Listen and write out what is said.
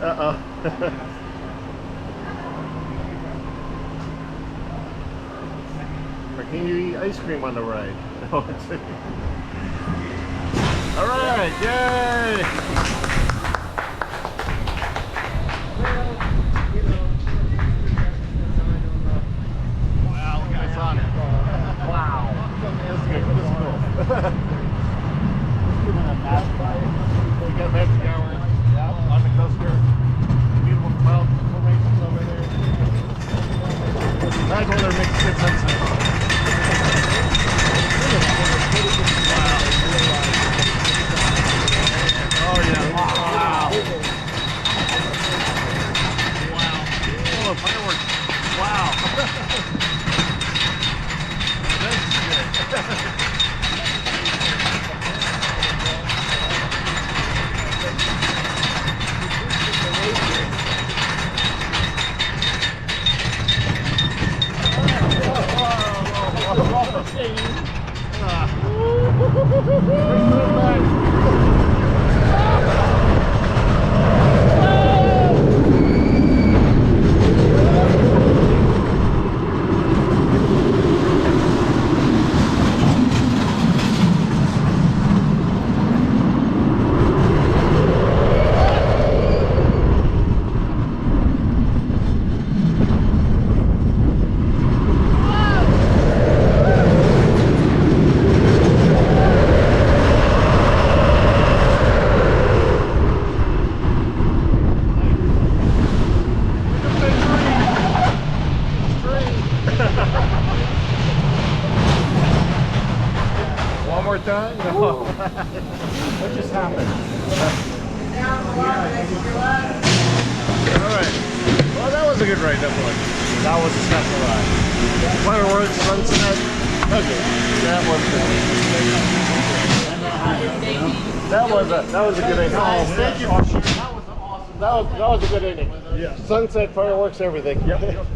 Uh-oh. Or can you eat ice cream on the ride? All right, yay! Wow, look at Sonic. Wow. This is good. This is cool. We got magic hour on the coaster. Beautiful cloud formations over there. That's where they're making good sense. Oh yeah! Wow! Wow! Oh, fireworks! Wow! This is good. One more time? No. What just happened? Alright. Well, that was a good ride, definitely. That was a special ride. Fireworks, sunset. Okay. That was good. That was a good ending. Oh, thank you for sharing. That was awesome. That was a good ending. Yeah. Sunset, fireworks, everything. Yep.